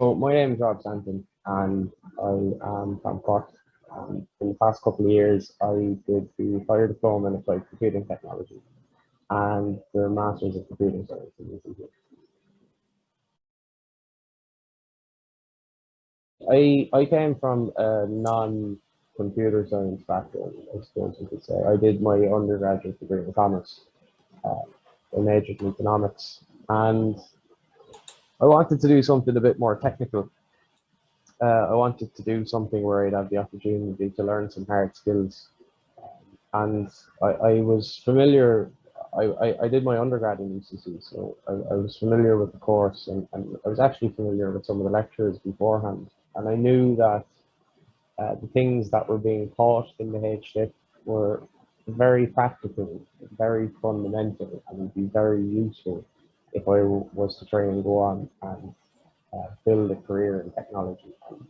So my name is Rob Stanton, and I am from Cork. In the past couple of years, I did the Fire Diploma in Applied Computing Technology and the Masters of Computing Science in UCD. I came from a non-computer science background, I suppose you could say. I did my undergraduate degree in commerce. Uh, I majored in economics, and I wanted to do something a bit more technical. I wanted to do something where I'd have the opportunity to learn some hard skills. And I was familiar, I did my undergrad in UCC, so I was familiar with the course, and I was actually familiar with some of the lectures beforehand. And I knew that the things that were being taught in the HDip were very practical, very fundamental, and would be very useful if I was to try and go on and build a career in technology. And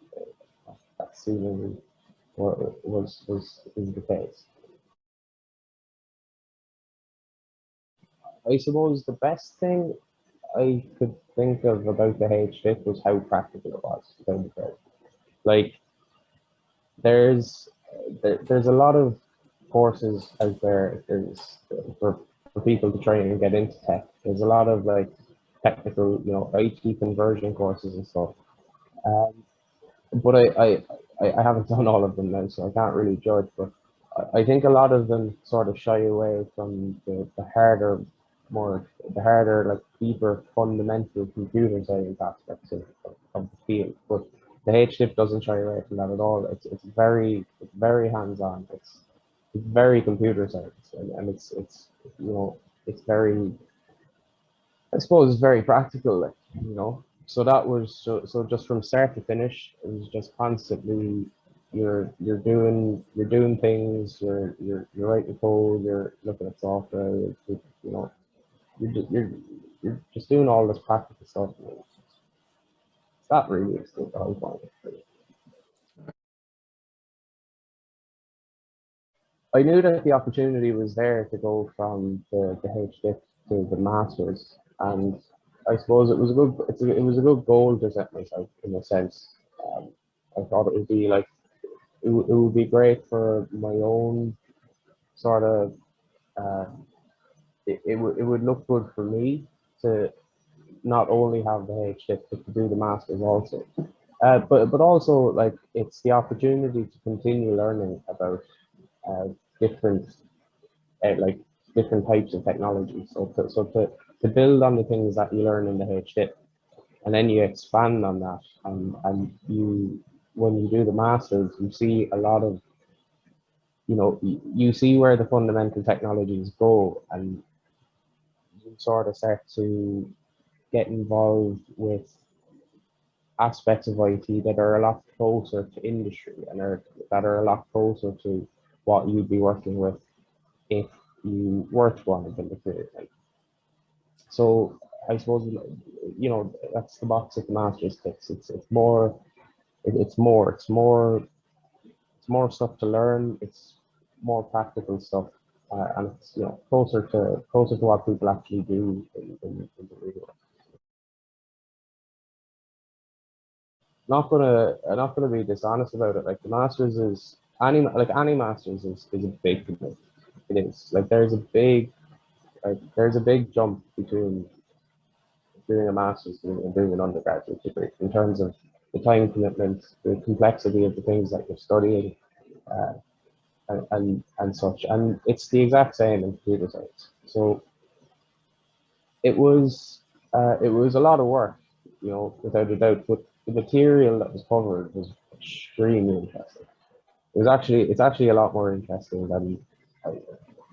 that seemingly is the case. I suppose the best thing I could think of about the HDip was how practical it was. To tell you the truth. Like there's there's a lot of courses out there. There's for people to try and get into tech. There's a lot of like technical, IT conversion courses and stuff. Um, but I haven't done all of them now, so I can't really judge. But I think a lot of them sort of shy away from the harder, the harder, like deeper, fundamental computer science aspects of the field. But the HDIP doesn't shy away from that at all. It's very hands-on. It's very computer science, and it's very, I suppose it's very practical, So that was so just from start to finish, it was just constantly you're doing things, you're writing code, you're looking at software, you're just doing all this practical stuff. That really is the whole point. I knew that the opportunity was there to go from the HDip to the masters, and I suppose it was a good goal to set myself in a sense. Um, I thought it would be like it would be great for my own sort of. Uh, it would look good for me to not only have the HDip but to do the masters also. But also like it's the opportunity to continue learning about uh, different like different types of technology. To build on the things that you learn in the HDip, and then you expand on that, and when you do the masters, you see a lot of you see where the fundamental technologies go, and you sort of start to get involved with aspects of IT that are a lot closer to industry and that are a lot closer to what you'd be working with if you were to want to build a career. So I suppose that's the box that the masters ticks. It's more stuff to learn. It's more practical stuff, and it's closer to what people actually do in the real world. I'm not gonna be dishonest about it. Like the masters is any masters is a big commitment. It is like there's a big jump between doing a master's degree and doing an undergraduate degree in terms of the time commitment, the complexity of the things that you're studying, uh, and such. And it's the exact same in computer science. So it was a lot of work, without a doubt. But the material that was covered was extremely interesting. It's actually a lot more interesting than uh,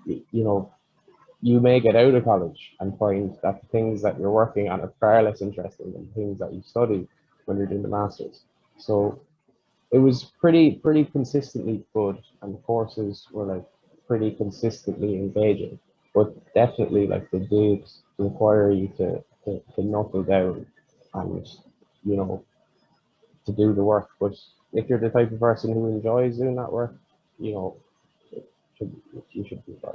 you know you may get out of college and find that the things that you're working on are far less interesting than the things that you study when you're doing the masters. So it was pretty consistently good, and the courses were like pretty consistently engaging. But definitely, like they did require you to knuckle down and you know to do the work. But if you're the type of person who enjoys doing that work, you know, it should, you should be fine.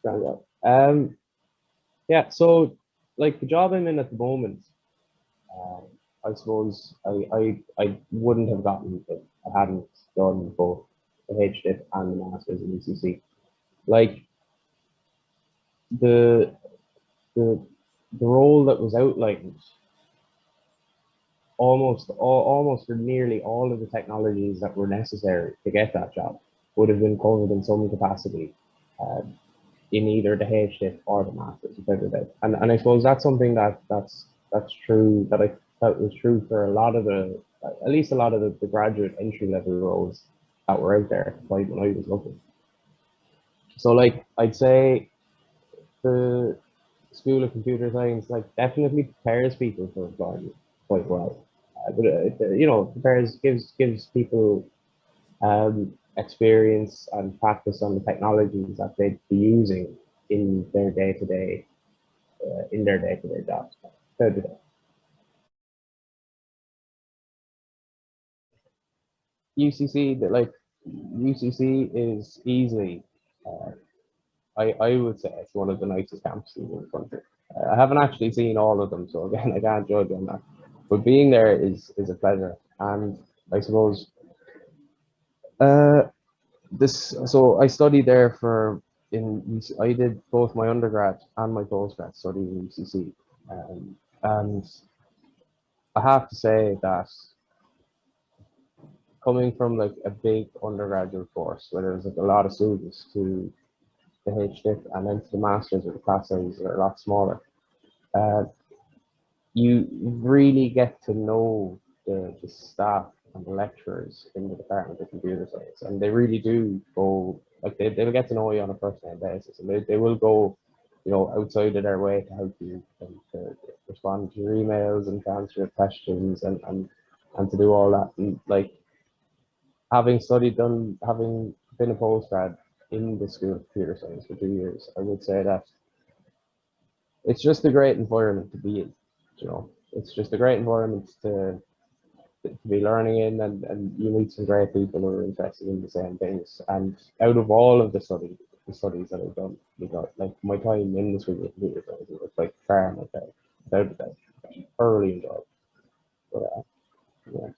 Yeah. Yeah. So like the job I'm in at the moment, um, I suppose I wouldn't have gotten it. I hadn't done both the HDip and the masters in ECC. Like the the the role that was outlined, almost or nearly all of the technologies that were necessary to get that job would have been covered in some capacity, uh, in either the HDip or the masters, without a doubt. And I suppose that's something that's true, that I felt was true for a lot of the, at least a lot of the graduate entry level roles that were out there like when I was looking. So like I'd say the School of Computer Science like definitely prepares people for employment quite well. But you know, prepares, gives people experience and practice on the technologies that they'd be using in their day to day, in their day to day jobs. UCC, like UCC is easily, uh, I would say it's one of the nicest campuses in the country. I haven't actually seen all of them, so again, I can't judge on that. But being there is a pleasure, and I suppose uh, so I studied there I did both my undergrad and my postgrad study in UCC, and I have to say that coming from like a big undergraduate course where there's like a lot of students to the HDip and then to the masters where the class sizes are a lot smaller, uh, you really get to know the staff and the lecturers in the Department of Computer Science, and they really do go, like they'll get to know you on a personal basis, and they will go, you know, outside of their way to help you and to respond to your emails and to answer your questions and to do all that. And like having been a postgrad in the School of Computer Science for 2 years, I would say that it's just a great environment to be in. You know, it's just a great environment to be learning in, and you meet some great people who are interested in the same things. And out of all of the studies that I've done, you got like my time in the School of Computer Science was like far my favorite, without a doubt. Thoroughly enjoyed. But, yeah.